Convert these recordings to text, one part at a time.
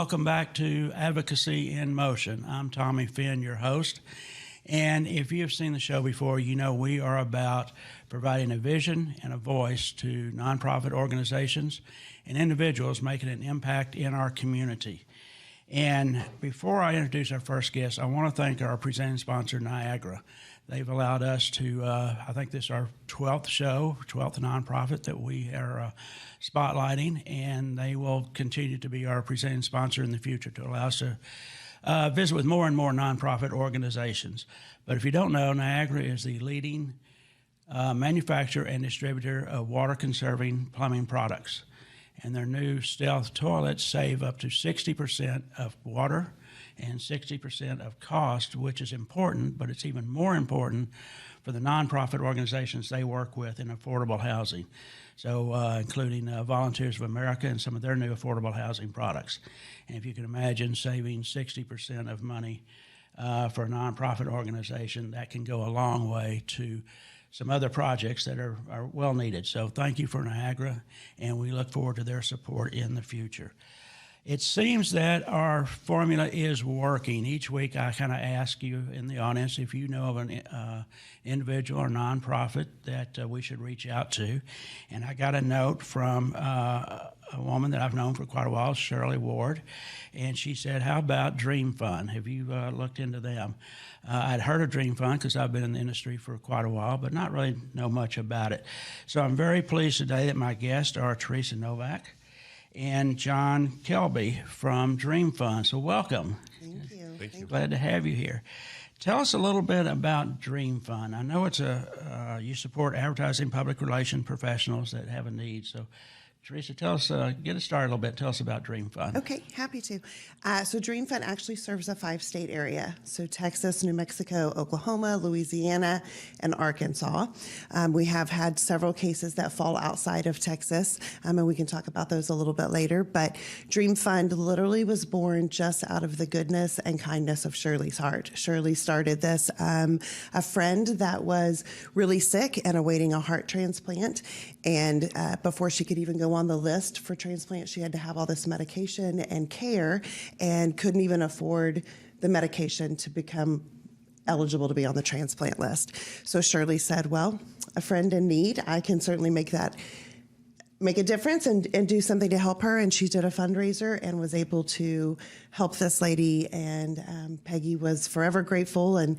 welcome back to Advocacy In Motion. I'm Tommy Finn, your host. And if you've seen the show before, you know we are about providing a vision and a voice to nonprofit organizations and individuals making an impact in our community. And before I introduce our first guest, I want to thank our presenting sponsor, Niagara. They've allowed us to, I think this is our 12th show, 12th nonprofit that we are spotlighting, and they will continue to be our presenting sponsor in the future to allow us to visit with more and more nonprofit organizations. But if you don't know, Niagara is the leading manufacturer and distributor of water-conserving plumbing products. And their new Stealth toilets save up to 60% of water and 60% of cost, which is important, but it's even more important for the nonprofit organizations they work with in affordable housing. So including Volunteers of America and some of their new affordable housing products. And if you can imagine saving 60% of money for a nonprofit organization, that can go a long way to some other projects that are well needed. So thank you for Niagara, and we look forward to their support in the future. It seems that our formula is working. Each week I kind of ask you in the audience if you know of an individual or nonprofit that we should reach out to. And I got a note from a woman that I've known for quite a while, Shirley Ward, and she said, how about Dream Fund? Have you looked into them? I'd heard of Dream Fund because I've been in the industry for quite a while, but not really know much about it. So I'm very pleased today that my guests are Teresa Novak and John Kelby from Dream Fund. So welcome. Thank you. Thank you. Glad to have you here. Tell us a little bit about Dream Fund. I know it's you support advertising public relation professionals that have a need. So Teresa, tell us, get us started a little bit. Tell us about Dream Fund. Okay, happy to. So Dream Fund actually serves a 5-state area. So Texas, New Mexico, Oklahoma, Louisiana, and Arkansas. We have had several cases that fall outside of Texas, and we can talk about those a little bit later. But Dream Fund literally was born just out of the goodness and kindness of Shirley's heart. Shirley started this, a friend that was really sick and awaiting a heart transplant. And before she could even go on the list for transplant, she had to have all this medication and care and couldn't even afford the medication to become eligible to be on the transplant list. So Shirley said, well, a friend in need, I can certainly make a difference and do something to help her. And she did a fundraiser and was able to help this lady. And Peggy was forever grateful and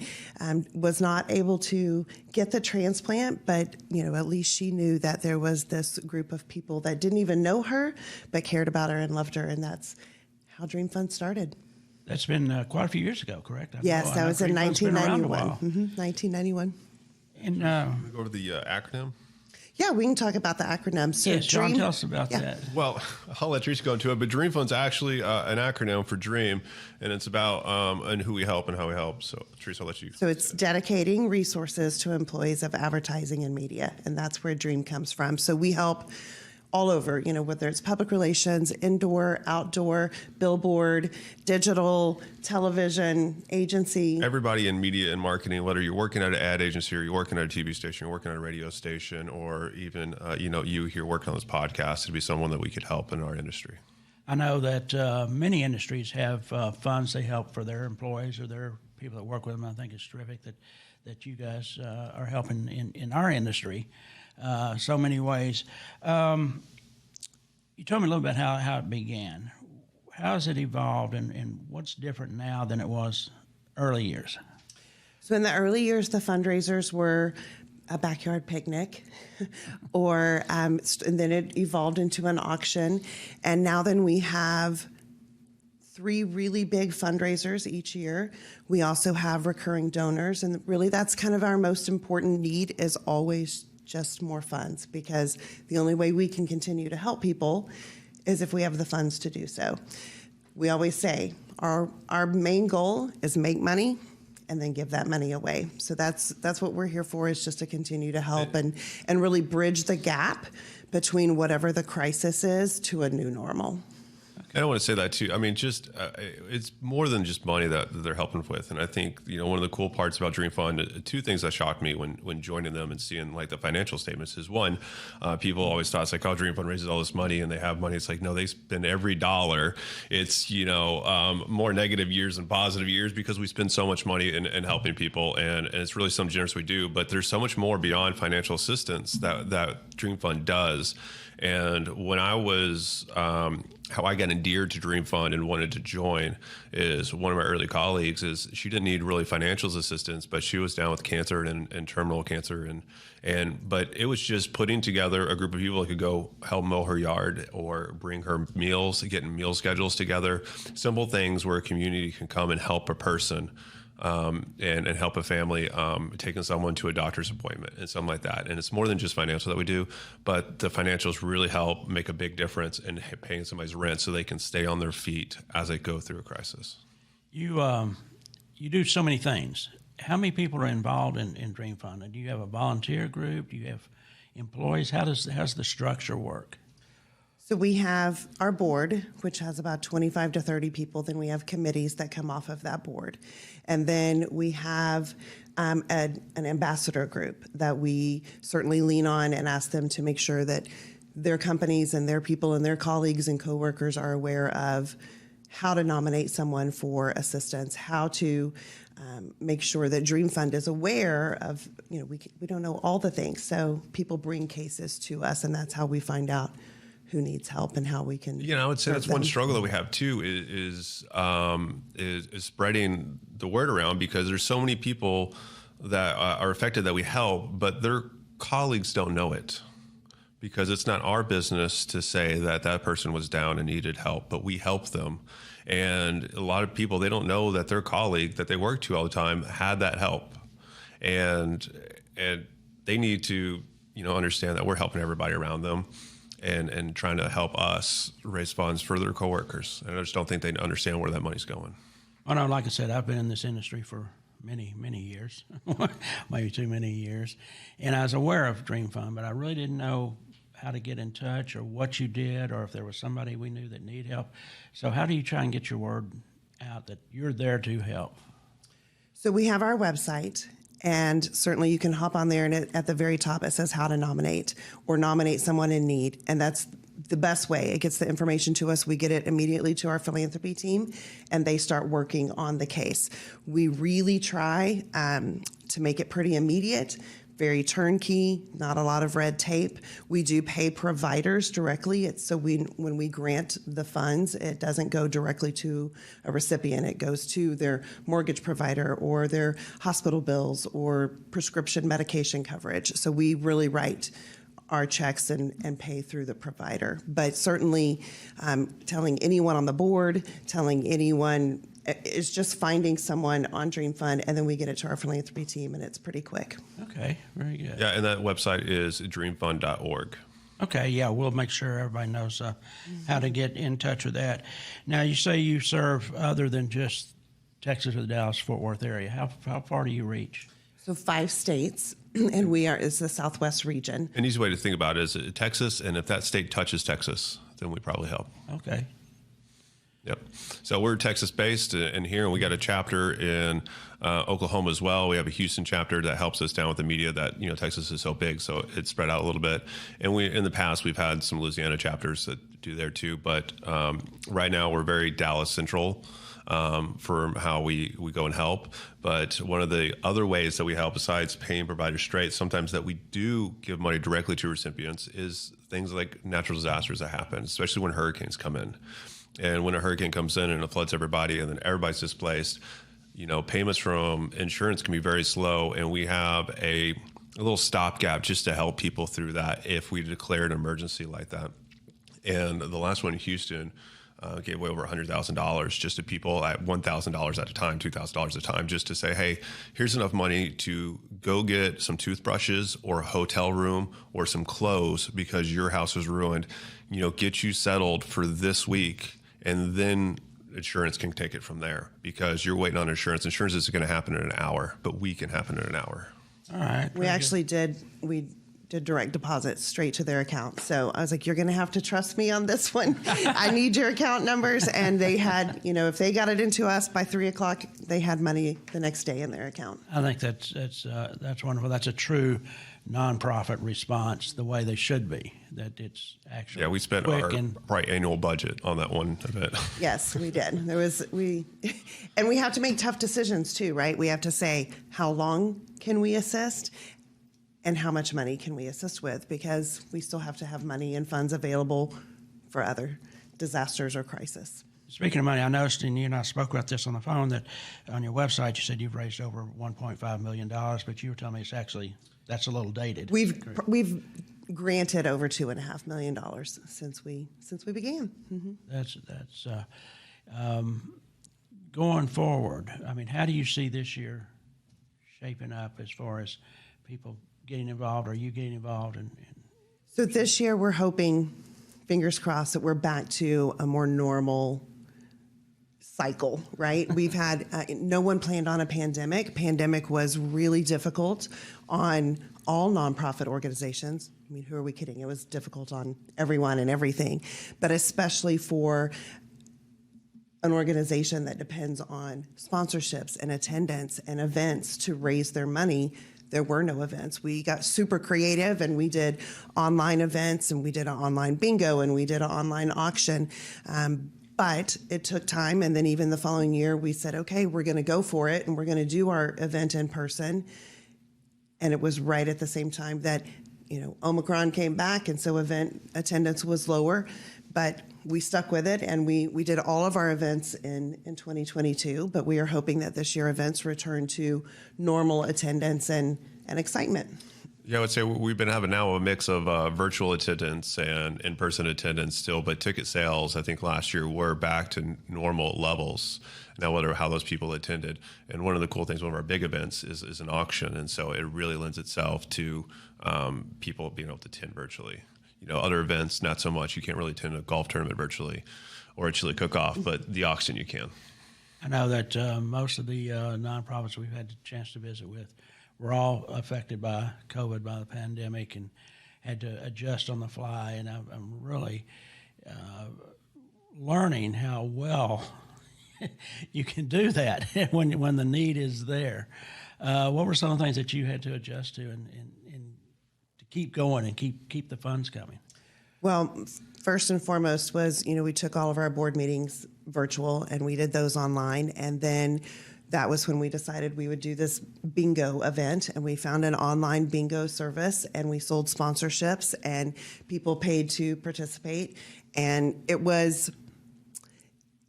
was not able to get the transplant, but at least she knew that there was this group of people that didn't even know her, but cared about her and loved her. And that's how Dream Fund started. That's been quite a few years ago, correct? Yes, that was in 1991. 1991. And We go over the acronym. Yeah, we can talk about the acronym. So yes, John, tell us about that. Well, I'll let Teresa go into it, but Dream Fund's actually an acronym for Dream, and it's about and who we help and how we help. So, Teresa, I'll let you. So it's dedicating resources to employees of advertising and media, and that's where Dream comes from. So we help all over, whether it's public relations, indoor, outdoor, billboard, digital, television, agency. Everybody in media and marketing, whether you're working at an ad agency or you're working at a TV station, you're working at a radio station, or even, you here working on this podcast, to be someone that we could help in our industry. I know that many industries have funds they help for their employees or their people that work with them. I think it's terrific that you guys are helping in our industry so many ways. You told me a little bit how it began. How has it evolved and what's different now than it was early years? So in the early years, the fundraisers were a backyard picnic, or and then it evolved into an auction. And now then we have 3 really big fundraisers each year. We also have recurring donors, and really that's kind of our most important need is always just more funds, because the only way we can continue to help people is if we have the funds to do so. We always say our main goal is make money and then give that money away. So that's what we're here for, is just to continue to help and really bridge the gap between whatever the crisis is to a new normal. And I want to say that too. I mean, just it's more than just money that they're helping with. And I think, one of the cool parts about Dream Fund, two things that shocked me when joining them and seeing like the financial statements is one, people always thought it's like, oh, Dream Fund raises all this money and they have money. It's like, no, they spend every dollar. It's, more negative years than positive years because we spend so much money in helping people. And it's really something generous we do. But there's so much more beyond financial assistance that Dream Fund does. And when I was, how I got endeared to Dream Fund and wanted to join is one of my early colleagues is she didn't need really financial assistance, but she was down with cancer and terminal cancer. But it was just putting together a group of people that could go help mow her yard or bring her meals, getting meal schedules together, simple things where a community can come and help a person. And help a family, taking someone to a doctor's appointment and something like that. And it's more than just financial that we do, but the financials really help make a big difference in paying somebody's rent so they can stay on their feet as they go through a crisis. You do so many things. How many people are involved in Dream Fund? Do you have a volunteer group? Do you have employees? How's the structure work? So we have our board, which has about 25 to 30 people. Then we have committees that come off of that board. And then we have an ambassador group that we certainly lean on and ask them to make sure that their companies and their people and their colleagues and coworkers are aware of how to nominate someone for assistance, how to make sure that Dream Fund is aware of, we don't know all the things. So people bring cases to us, and that's how we find out who needs help and how we can. I would say that's one struggle that we have too is spreading the word around because there's so many people that are affected that we help, but their colleagues don't know it because it's not our business to say that that person was down and needed help, but we help them. And a lot of people, they don't know that their colleague that they work to all the time had that help, and they need to understand that we're helping everybody around them. And trying to help us raise funds for their coworkers. And I just don't think they understand where that money's going. Oh, no, like I said, I've been in this industry for many, many years, maybe too many years. And I was aware of Dream Fund, but I really didn't know how to get in touch or what you did or if there was somebody we knew that needed help. So how do you try and get your word out that you're there to help? So we have our website. And certainly you can hop on there, and at the very top it says how to nominate or nominate someone in need. And that's the best way. It gets the information to us. We get it immediately to our philanthropy team, and they start working on the case. We really try to make it pretty immediate, very turnkey, not a lot of red tape. We do pay providers directly. When we grant the funds, it doesn't go directly to a recipient. It goes to their mortgage provider or their hospital bills or prescription medication coverage. So we really write our checks and pay through the provider. But certainly telling anyone on the board, telling anyone, is just finding someone on Dream Fund, and then we get it to our philanthropy team, and it's pretty quick. Okay, very good. Yeah, and that website is dreamfund.org. Okay, yeah, we'll make sure everybody knows how to get in touch with that. Now, you say you serve other than just Texas or the Dallas-Fort Worth area. How far do you reach? So 5 states, and is the Southwest region. An easy way to think about it is Texas, and if that state touches Texas, then we probably help. Okay. Yep. So we're Texas-based in here, and we got a chapter in Oklahoma as well. We have a Houston chapter that helps us down with the media that, Texas is so big, so it's spread out a little bit. And in the past, we've had some Louisiana chapters that do there too. But right now, we're very Dallas Central for how we go and help. But one of the other ways that we help, besides paying providers straight, sometimes that we do give money directly to recipients is things like natural disasters that happen, especially when hurricanes come in. And when a hurricane comes in and it floods everybody and then everybody's displaced, payments from insurance can be very slow. And we have a little stopgap just to help people through that if we declare an emergency like that. And the last one in Houston gave away over $100,000 just to people at $1,000 at a time, $2,000 at a time, just to say, hey, here's enough money to go get some toothbrushes or a hotel room or some clothes because your house was ruined, get you settled for this week. And then insurance can take it from there because you're waiting on insurance. Insurance isn't going to happen in an hour, but we can happen in an hour. All right. We actually did did direct deposits straight to their account. So I was like, you're going to have to trust me on this one. I need your account numbers. And they had, if they got it into us by 3:00, they had money the next day in their account. I think that's wonderful. That's a true nonprofit response, the way they should be. That it's actually we spent quick our and annual budget on that one event. Yes, we did. And we have to make tough decisions too, right? We have to say, how long can we assist? And how much money can we assist with? Because we still have to have money and funds available for other disasters or crisis. Speaking of money, I noticed, and you and I spoke about this on the phone, that on your website you said you've raised over $1.5 million, but you were telling me that's a little dated. We've granted over $2.5 million since we began. Mm-hmm. That's going forward. I mean, how do you see this year shaping up as far as people getting involved? Are you getting involved? So this year we're hoping, fingers crossed, that we're back to a more normal cycle, right? We've had, no one planned on a pandemic. Pandemic was really difficult on all nonprofit organizations. I mean, who are we kidding? It was difficult on everyone and everything, but especially for an organization that depends on sponsorships and attendance and events to raise their money. There were no events. We got super creative and we did online events and we did an online bingo and we did an online auction. But it took time. And then even the following year, we said, okay, we're going to go for it and we're going to do our event in person. And it was right at the same time that, Omicron came back. And so event attendance was lower, but we stuck with it and we did all of our events in 2022, but we are hoping that this year events return to normal attendance and excitement. Yeah, I would say we've been having now a mix of virtual attendance and in-person attendance still, but ticket sales, I think last year were back to normal levels. Now, whether how those people attended. And one of the cool things, one of our big events is an auction. And so it really lends itself to people being able to attend virtually. Other events, not so much. You can't really attend a golf tournament virtually or a chili cook-off, but the auction you can. I know that most of the nonprofits we've had the chance to visit with were all affected by COVID, by the pandemic, and had to adjust on the fly. And I'm really learning how well you can do that when the need is there. What were some of the things that you had to adjust to and to keep going and keep the funds coming? Well, first and foremost was, we took all of our board meetings virtual and we did those online. And then that was when we decided we would do this bingo event, and we found an online bingo service and we sold sponsorships and people paid to participate. And it was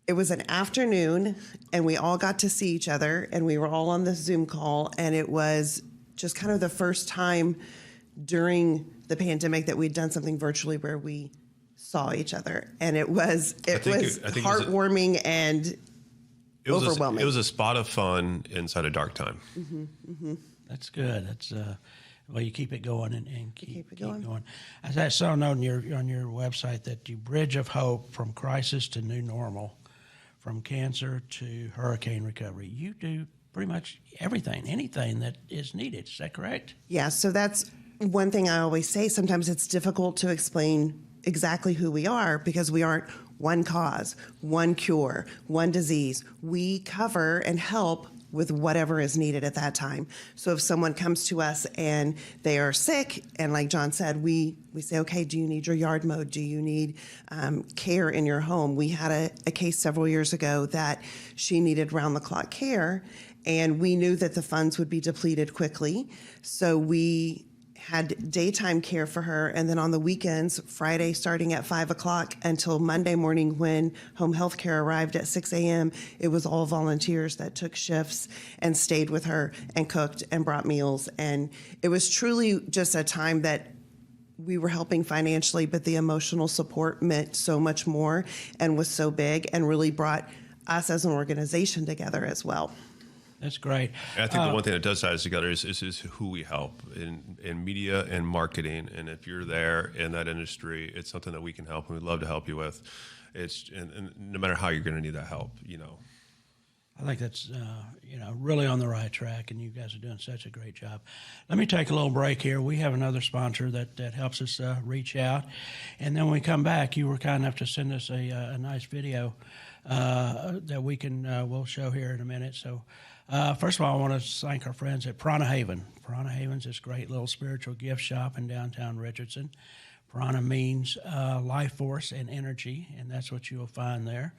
an afternoon and we all got to see each other and we were all on this Zoom call, and it was just kind of the first time during the pandemic that we'd done something virtually where we saw each other, and it was heartwarming and overwhelming. It was a spot of fun inside a dark time. Mm-hmm, mm-hmm. That's good. That's you keep it going and keep it going. I saw a note on your website that you bridge of hope from crisis to new normal, from cancer to hurricane recovery. You do pretty much anything that is needed. Is that correct? Yeah. So that's one thing I always say. Sometimes it's difficult to explain exactly who we are because we aren't one cause, one cure, one disease. We cover and help with whatever is needed at that time. So if someone comes to us and they are sick, and like John said, we say, okay, do you need your yard mowed? Do you need care in your home? We had a case several years ago that she needed round-the-clock care, and we knew that the funds would be depleted quickly. So we had daytime care for her, and then on the weekends, Friday starting at 5 o'clock until Monday morning when home health care arrived at 6 a.m., it was all volunteers that took shifts and stayed with her and cooked and brought meals. And it was truly just a time that we were helping financially, but the emotional support meant so much more and was so big and really brought us as an organization together as well. That's great. And I think the one thing that does tie us together is who we help in media and marketing. And if you're there in that industry, it's something that we can help and we'd love to help you with. And no matter how you're going to need that help, I think that's really on the right track, and you guys are doing such a great job. Let me take a little break here. We have another sponsor that helps us reach out, and then when we come back, you were kind enough to send us a nice video that we'll show here in a minute. So, first of all, I want to thank our friends at Prana Haven. Prana Haven's this great little spiritual gift shop in downtown Richardson. Prana means life force and energy, and that's what you'll find there,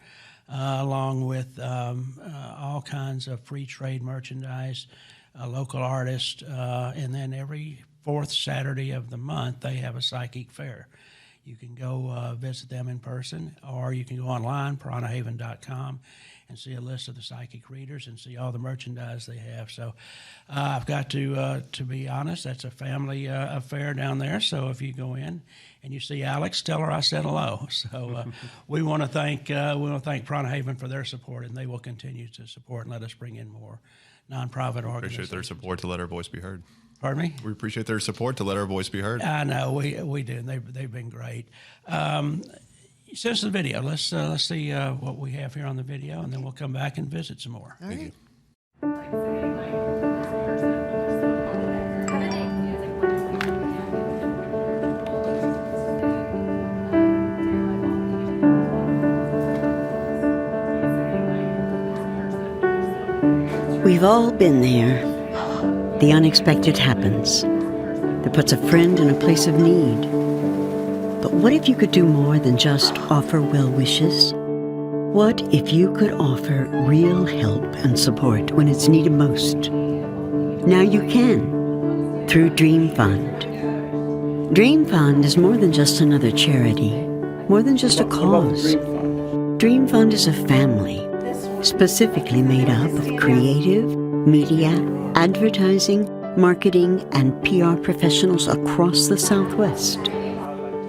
along with all kinds of free trade merchandise, local artists, and then every fourth Saturday of the month, they have a psychic fair. You can go visit them in person, or you can go online, pranahaven.com, and see a list of the psychic readers and see all the merchandise they have. So I've got to be honest, that's a family affair down there. So if you go in and you see Alex, tell her I said hello. So we want to thank Prana Haven for their support, and they will continue to support and let us bring in more nonprofit organizations. Appreciate their support to let our voice be heard. Pardon me? We appreciate their support to let our voice be heard. I know we do. And they've been great. Send us the video. Let's see what we have here on the video, and then we'll come back and visit some more. All right. We've all been there. The unexpected happens. That puts a friend in a place of need. But what if you could do more than just offer well wishes? What if you could offer real help and support when it's needed most? Now you can, through Dream Fund. Dream Fund is more than just another charity, more than just a cause. Dream Fund is a family, specifically made up of creative, media, advertising, marketing, and PR professionals across the Southwest.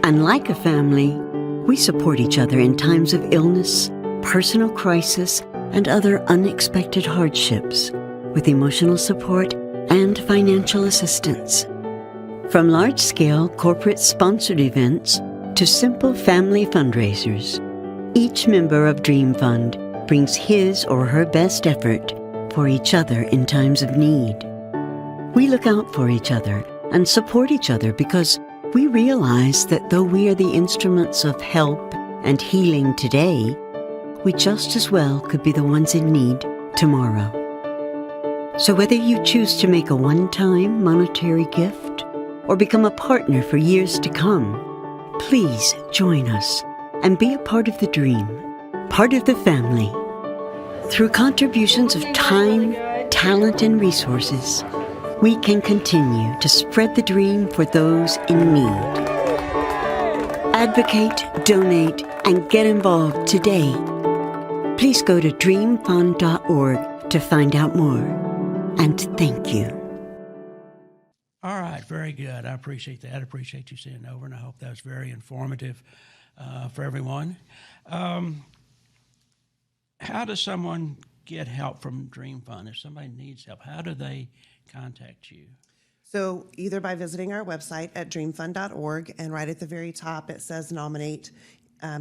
And like a family, we support each other in times of illness, personal crisis, and other unexpected hardships with emotional support and financial assistance. From large-scale corporate-sponsored events to simple family fundraisers, each member of Dream Fund brings his or her best effort for each other in times of need. We look out for each other and support each other because we realize that though we are the instruments of help and healing today, we just as well could be the ones in need tomorrow. So whether you choose to make a one-time monetary gift or become a partner for years to come, please join us and be a part of the dream, part of the family. Through contributions of time, talent, and resources, we can continue to spread the dream for those in need. Advocate, donate, and get involved today. Please go to dreamfund.org to find out more. And thank you. All right, very good. I appreciate that. I appreciate you sending over, and I hope that was very informative for everyone. How does someone get help from Dream Fund? If somebody needs help, how do they contact you? So either by visiting our website at dreamfund.org, and right at the very top it says nominate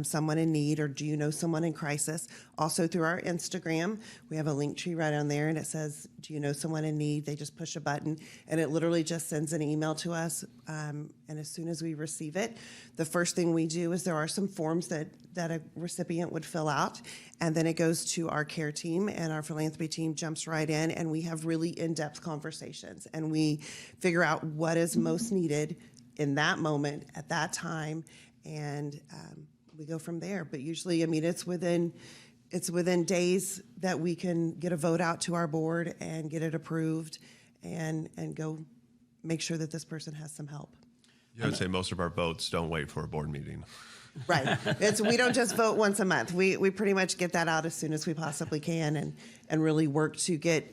someone in need, or do you know someone in crisis. Also through our Instagram, we have a link tree right on there, and it says, do you know someone in need? They just push a button, and it literally just sends an email to us. And as soon as we receive it, the first thing we do is there are some forms that a recipient would fill out, and then it goes to our care team, and our philanthropy team jumps right in, and we have really in-depth conversations, and we figure out what is most needed in that moment, at that time, and we go from there. But usually, I mean, it's within days that we can get a vote out to our board and get it approved, and go make sure that this person has some help. Yeah, I would say most of our votes don't wait for a board meeting. Right. We don't just vote once a month. We pretty much get that out as soon as we possibly can, and really work to get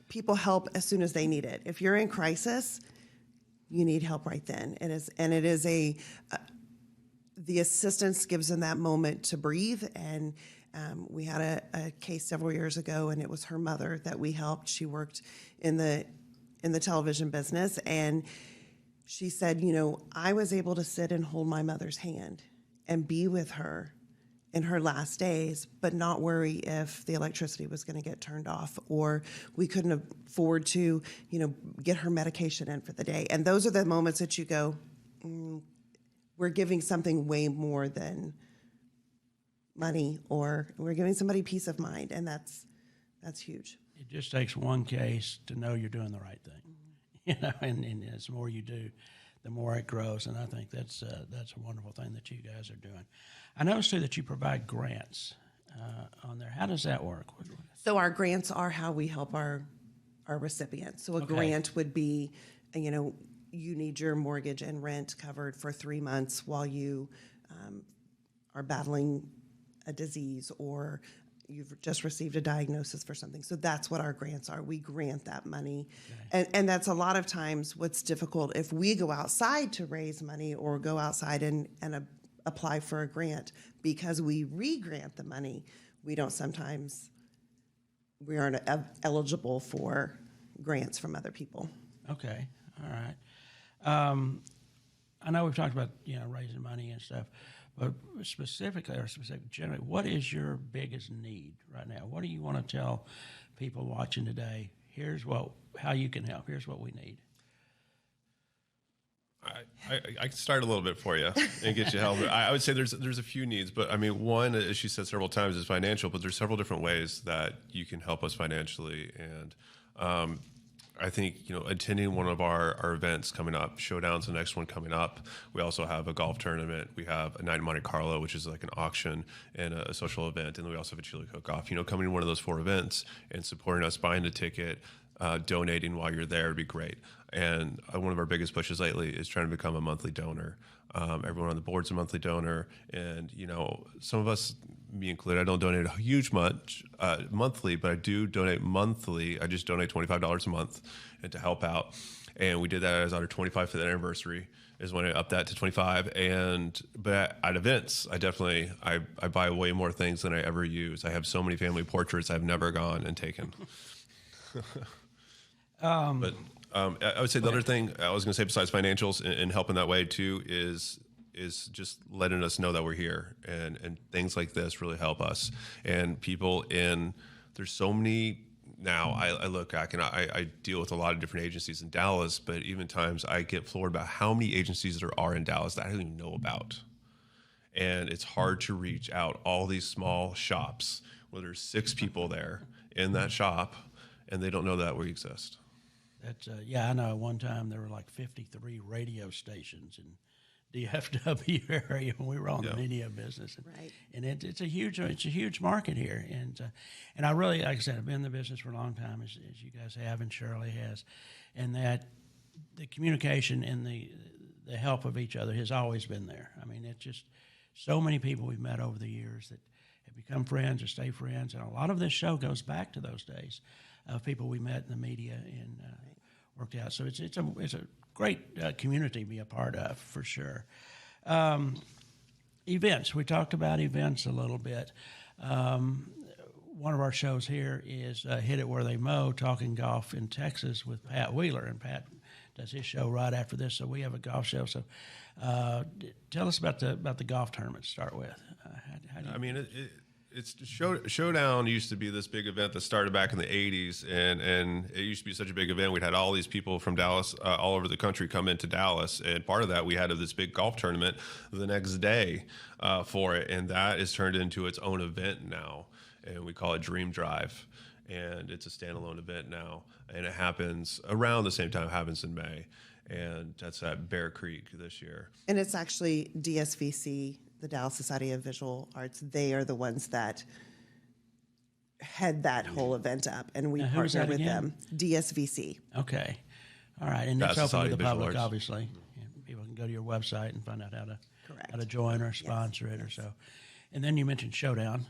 people help as soon as they need it. If you're in crisis, you need help right then. The assistance gives them that moment to breathe. And we had a case several years ago, and it was her mother that we helped. She worked in the television business, and she said, I was able to sit and hold my mother's hand and be with her in her last days, but not worry if the electricity was going to get turned off, or we couldn't afford to, get her medication in for the day. And those are the moments that you go, we're giving something way more than money, or we're giving somebody peace of mind, and that's huge. It just takes one case to know you're doing the right thing, and as the more you do, the more it grows. And I think that's a wonderful thing that you guys are doing. I noticed too that you provide grants on there. How does that work? So our grants are how we help our recipients. So a Okay. grant would be, you need your mortgage and rent covered for 3 months while you are battling a disease, or you've just received a diagnosis for something. So that's what our grants are. We grant that money. Okay. And that's a lot of times what's difficult if we go outside to raise money or go outside and apply for a grant, because we re-grant the money. We aren't eligible for grants from other people. Okay, all right. I know we've talked about raising money and stuff, but generally, what is your biggest need right now? What do you want to tell people watching today? Here's how you can help. Here's what we need. I can start a little bit for you and get you help. I would say there's a few needs, but I mean, one, as she said several times, is financial, but there's several different ways that you can help us financially. And I think, attending one of our events coming up, Showdown's the next one coming up. We also have a golf tournament. We have a night in Monte Carlo, which is like an auction and a social event. And then we also have a chili cook-off. Coming to one of those 4 events and supporting us, buying a ticket, donating while you're there would be great. And one of our biggest pushes lately is trying to become a monthly donor. Everyone on the board's a monthly donor. And, some of us, me included, I don't donate a huge much monthly, but I do donate monthly. I just donate $25 a month and to help out. And we did that as our 25th anniversary is when I upped that to 25. But at events, I buy way more things than I ever use. I have so many family portraits I've never gone and taken. But I would say the other thing I was going to say besides financials and helping that way too is just letting us know that we're here, and things like this really help us. And there's so many now. I look back and I deal with a lot of different agencies in Dallas, but even times I get floored about how many agencies there are in Dallas that I don't even know about. And it's hard to reach out all these small shops where there's 6 people there in that shop and they don't know that we exist. That's I know. One time there were like 53 radio stations in DFW area when we were on the media business, and it's a huge market here. And I really, like I said, I've been in the business for a long time, as you guys have, and Shirley has, and that the communication and the help of each other has always been there. I mean, it's just so many people we've met over the years that have become friends or stay friends, and a lot of this show goes back to those days of people we met in the media and worked out. So it's a great community to be a part of, for sure. Events. We talked about events a little bit. One of our shows here is Hit It Where They Mow, talking golf in Texas with Pat Wheeler, and Pat does his show right after this. So we have a golf show. So tell us about the golf tournament to start with. It's Showdown used to be this big event that started back in the 80s, and it used to be such a big event. We'd had all these people from Dallas, all over the country, come into Dallas, and part of that we had this big golf tournament the next day for it, and that is turned into its own event now, and we call it Dream Drive, and it's a standalone event now, and it happens around the same time it happens in May, and that's at Bear Creek this year. And it's actually DSVC, the Dallas Society of Visual Arts. They are the ones that head that whole event up, and we partner with them. DSVC. Okay. All right. And Dallas it's open to the Society of Visual public, Arts. obviously. Yeah, people can go to your website and find out how to join or sponsor it or so. And then you mentioned Showdown.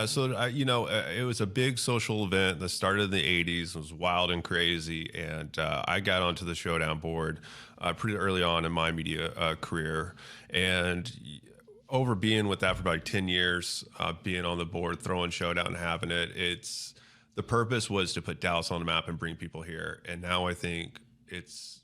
So it was a big social event that started in the 80s. It was wild and crazy, and I got onto the Showdown board pretty early on in my media career, and over being with that for about 10 years, being on the board, throwing Showdown and having it, the purpose was to put Dallas on the map and bring people here, and now I think it's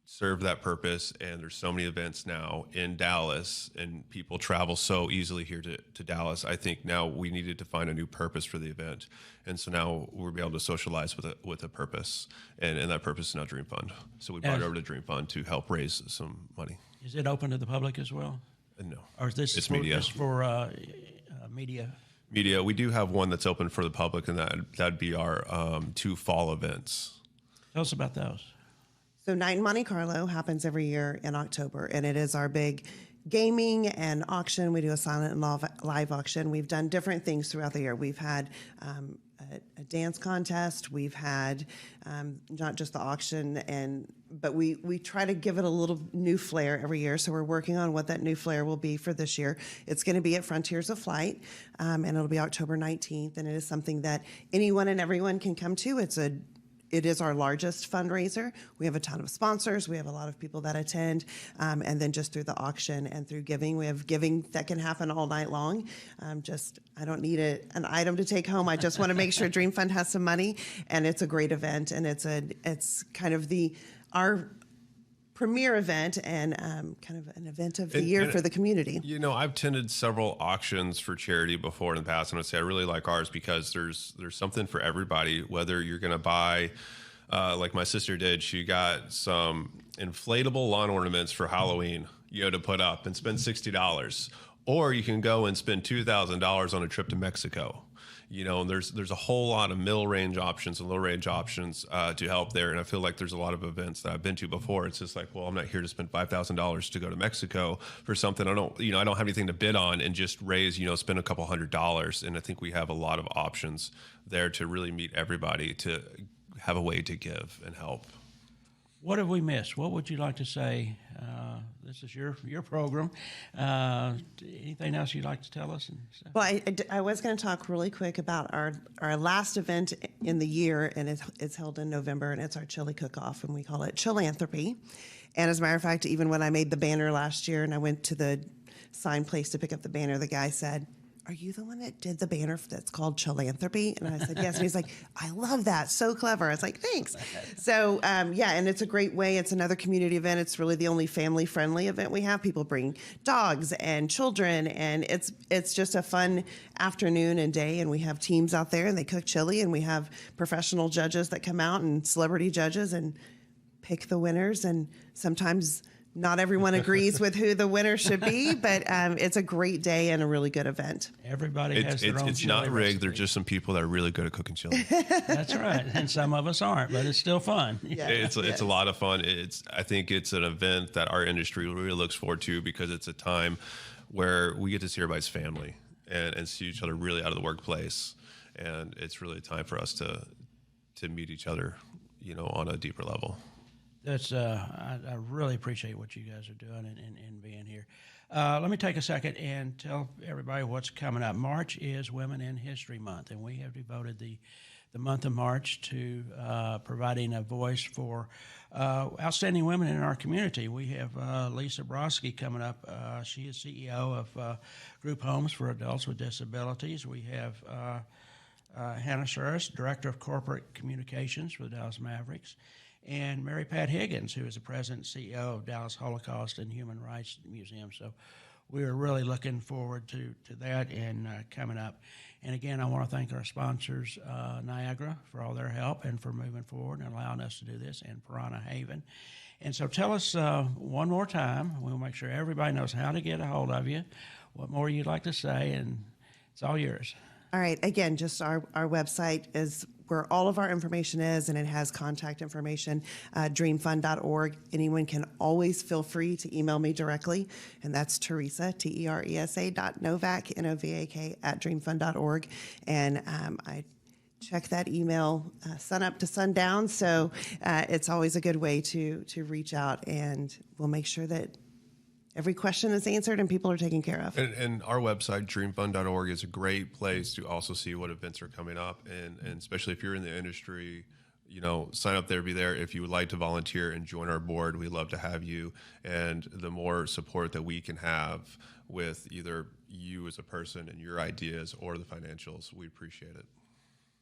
serve that purpose. And there's so many events now in Dallas, and people travel so easily here to Dallas. I think now we needed to find a new purpose for the event. And so now we'll be able to socialize with a purpose. And that purpose is now Dream Fund. So we brought it over to Dream Fund to help raise some money. Is it open to the public as well? No. Or is this it's for, media. just for media? Media. We do have one that's open for the public, and that'd be our 2 fall events. Tell us about those. So Night in Monte Carlo happens every year in October, and it is our big gaming and auction. We do a silent and live auction. We've done different things throughout the year. We've had a dance contest. We've had not just the auction, but we try to give it a little new flair every year. So we're working on what that new flair will be for this year. It's going to be at Frontiers of Flight, and it'll be October 19th. And it is something that anyone and everyone can come to. It is our largest fundraiser. We have a ton of sponsors. We have a lot of people that attend. And then just through the auction and through giving, we have giving that can happen all night long. I don't need an item to take home. I just want to make sure Dream Fund has some money. And it's a great event. And it's kind of our premier event and kind of an event of the year for the community. You know, I've attended several auctions for charity before in the past, and I'd say I really like ours because there's something for everybody. Whether you're going to buy, like my sister did, she got some inflatable lawn ornaments for Halloween, to put up and spend $60, or you can go and spend $2,000 on a trip to Mexico. And there's a whole lot of middle range options and low range options to help there. And I feel like there's a lot of events that I've been to before. It's just like, well, I'm not here to spend $5,000 to go to Mexico for something I don't have anything to bid on and just raise, spend a couple $100. And I think we have a lot of options there to really meet everybody, to have a way to give and help. What have we missed? What would you like to say? This is your program. Anything else you'd like to tell us? Well, I was going to talk really quick about our last event in the year, and it's held in November, and it's our chili cook-off, and we call it Chilanthropy. And as a matter of fact, even when I made the banner last year and I went to the sign place to pick up the banner, the guy said, "Are you the one that did the banner that's called Chilanthropy?" And I said, "Yes." And he's like, "I love that. So clever." I was like, "Thanks." So, and it's a great way. It's another community event. It's really the only family-friendly event we have. People bring dogs and children, and it's just a fun afternoon and day. And we have teams out there, and they cook chili, and we have professional judges that come out and celebrity judges and pick the winners. And sometimes not everyone agrees with who the winner should be, but it's a great day and a really good event. Everybody has their own It's chili not rigged. recipe. They're just some people that are really good at cooking chili. That's right. And some of us aren't, but it's still fun. Yeah. It's a lot of fun. I think it's an event that our industry really looks forward to because it's a time where we get to see everybody's family and see each other really out of the workplace. And it's really a time for us to meet each other, on a deeper level. That's I really appreciate what you guys are doing and being here. Let me take a second and tell everybody what's coming up. March is Women in History Month, and we have devoted the month of March to providing a voice for outstanding women in our community. We have Lisa Brodsky coming up. She is CEO of Group Homes for Adults with Disabilities. We have Hannah Suris, Director of Corporate Communications for the Dallas Mavericks, and Mary Pat Higgins, who is the President and CEO of Dallas Holocaust and Human Rights Museum. So we are really looking forward to that and coming up. And again, I want to thank our sponsors, Niagara, for all their help and for moving forward and allowing us to do this, and Piranha Haven. And so tell us one more time. We'll make sure everybody knows how to get a hold of you, what more you'd like to say, and it's all yours. All right. Again, just our website is where all of our information is, and it has contact information, dreamfund.org. Anyone can always feel free to email me directly, and that's Teresa, Teresa.Novak, Novak, at dreamfund.org. And I check that email sun up to sundown, so it's always a good way to reach out, and we'll make sure that every question is answered and people are taken care of. And our website, dreamfund.org, is a great place to also see what events are coming up. And especially if you're in the industry, sign up there, be there. If you would like to volunteer and join our board, we'd love to have you. And the more support that we can have with either you as a person and your ideas or the financials, we appreciate it.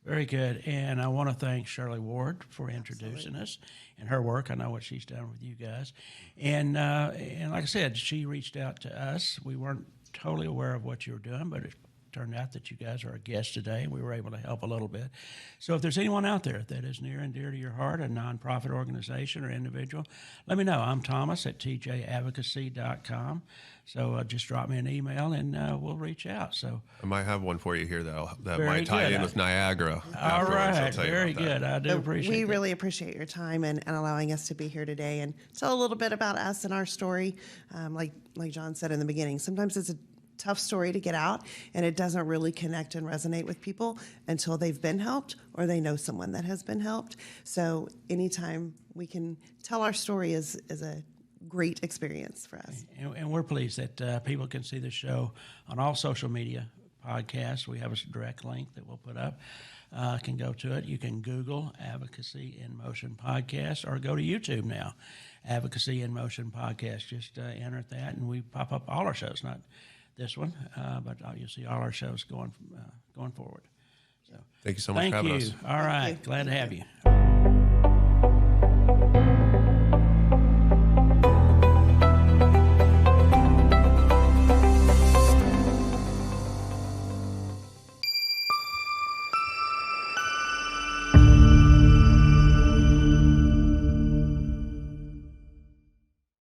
Very good. And I want to thank Shirley Ward for introducing us and her work. I know what she's done with you guys. And like I said, she reached out to us. We weren't totally aware of what you were doing, but it turned out that you guys are a guest today, and we were able to help a little bit. So if there's anyone out there that is near and dear to your heart, a nonprofit organization or individual, let me know. I'm Thomas at tjadvocacy.com. So just drop me an email, and we'll reach out. So I might have one for you here that Very might tie good. in with Niagara. all afterwards. I'll right, tell you very about that. good. I do appreciate We that. really appreciate your time and allowing us to be here today and tell a little bit about us and our story. Like John said in the beginning, sometimes it's a tough story to get out, and it doesn't really connect and resonate with people until they've been helped or they know someone that has been helped. So anytime we can tell our story is a great experience for us. And we're pleased that people can see the show on all social media podcasts. We have a direct link that we'll put up. Can go to it. You can Google Advocacy in Motion Podcast or go to YouTube now, Advocacy in Motion Podcast. Just enter that, and we pop up all our shows, not this one, but you'll see all our shows going forward. So Thank you so much for having us. All right. you. Glad to Thank have you. you.